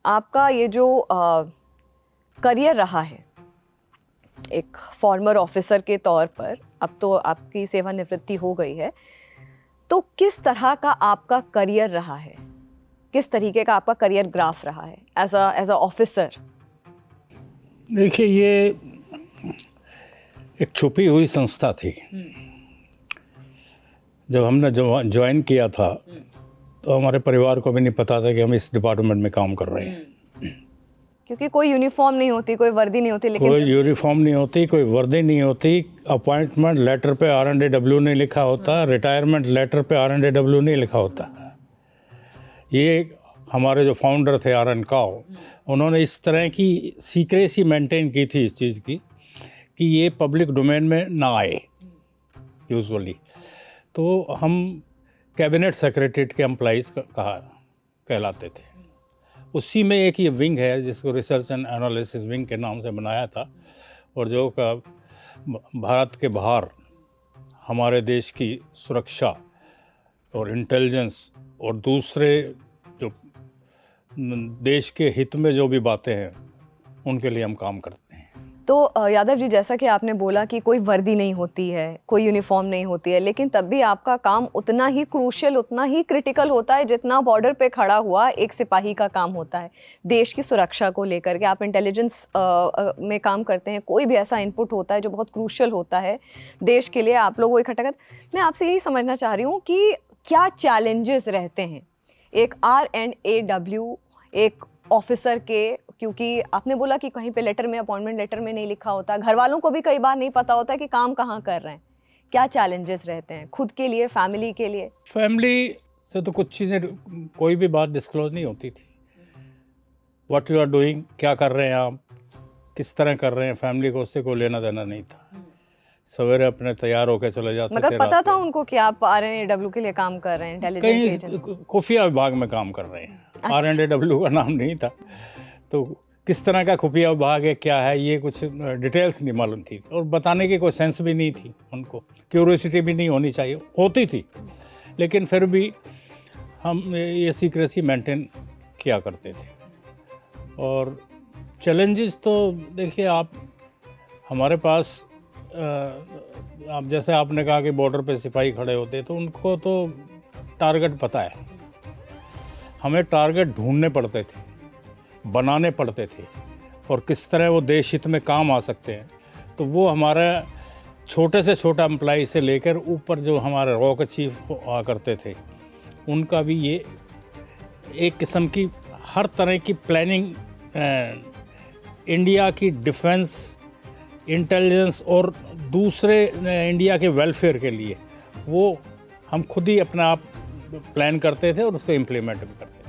आपका ये जो करियर रहा है एक फॉर्मर ऑफिसर के तौर पर, अब तो आपकी सेवानिवृत्ति हो गई है, तो किस तरह का आपका करियर रहा है, किस तरीके का आपका करियर ग्राफ रहा है एज अ ऑफिसर? देखिए, ये एक छुपी हुई संस्था थी। जब हमने ज्वाइन किया था तो हमारे परिवार को भी नहीं पता था कि हम इस डिपार्टमेंट में काम कर रहे हैं, क्योंकि कोई यूनिफॉर्म नहीं होती, कोई वर्दी नहीं होती। लेकिन कोई यूनिफॉर्म नहीं होती, कोई वर्दी नहीं होती, अपॉइंटमेंट लेटर पे RNDW नहीं लिखा होता, रिटायरमेंट लेटर पे RNDW नहीं लिखा होता। ये हमारे जो फाउंडर थे RN काव, उन्होंने इस तरह की सीक्रेसी मेंटेन की थी इस चीज़ की कि ये पब्लिक डोमेन में ना आए यूजुअली। तो हम कैबिनेट सेक्रेटरीट के एम्प्लॉइज़ कहलाते थे। उसी में एक ये विंग है जिसको रिसर्च एंड एनालिसिस विंग के नाम से बनाया था, और जो का भारत के बाहर हमारे देश की सुरक्षा और इंटेलिजेंस और दूसरे जो देश के हित में जो भी बातें हैं उनके लिए हम काम करते हैं। तो यादव जी, जैसा कि आपने बोला कि कोई वर्दी नहीं होती है, कोई यूनिफॉर्म नहीं होती है, लेकिन तब भी आपका काम उतना ही क्रूशियल, उतना ही क्रिटिकल होता है जितना बॉर्डर पे खड़ा हुआ एक सिपाही का काम होता है। देश की सुरक्षा को लेकर के आप इंटेलिजेंस में काम करते हैं, कोई भी ऐसा इनपुट होता है जो बहुत क्रूशियल होता है देश के लिए, आप लोग वो इकट्ठा करते। मैं आपसे यही समझना चाह रही हूँ कि क्या चैलेंजेस रहते हैं एक RNAW एक ऑफिसर के, क्योंकि आपने बोला कि कहीं पे लेटर में, अपॉइंटमेंट लेटर में नहीं लिखा होता, घर वालों को भी कई बार नहीं पता होता कि काम कहाँ कर रहे हैं। क्या चैलेंजेस रहते हैं खुद के लिए, फैमिली के लिए? फैमिली से तो कुछ चीज़ें, कोई भी बात डिस्क्लोज नहीं होती थी। व्हाट यू आर डूइंग, क्या कर रहे हैं आप, किस तरह कर रहे हैं, फैमिली को उससे कोई लेना देना नहीं था। सवेरे अपने तैयार होकर चले जाते थे। मगर पता था उनको कि आप RNAW के लिए काम कर रहे हैं, इंटेलिजेंस एजेंसी? कहीं खुफिया विभाग में काम कर रहे हैं। RNAW का नाम नहीं था, तो किस तरह का खुफिया विभाग है, क्या है, ये कुछ डिटेल्स नहीं मालूम थी, और बताने की कोई सेंस भी नहीं थी उनको। क्यूरियोसिटी भी नहीं होनी चाहिए, होती थी, लेकिन फिर भी हम ये सीक्रेसी मेंटेन किया करते थे। और चैलेंजेस तो देखिए, आप हमारे पास आप जैसे आपने कहा कि बॉर्डर पे सिपाही खड़े होते, तो उनको तो टारगेट पता है। हमें टारगेट ढूंढने पड़ते थे, बनाने पड़ते थे, और किस तरह वो देश हित में काम आ सकते हैं। तो वो हमारा छोटे से छोटा एम्प्लॉय से लेकर ऊपर जो हमारे रॉ के चीफ हुआ करते थे, उनका भी ये एक किस्म की हर तरह की प्लानिंग, इंडिया की डिफेंस, इंटेलिजेंस और दूसरे इंडिया के वेलफेयर के लिए वो हम खुद ही अपना आप प्लान करते थे और उसको इम्प्लीमेंट भी करते थे।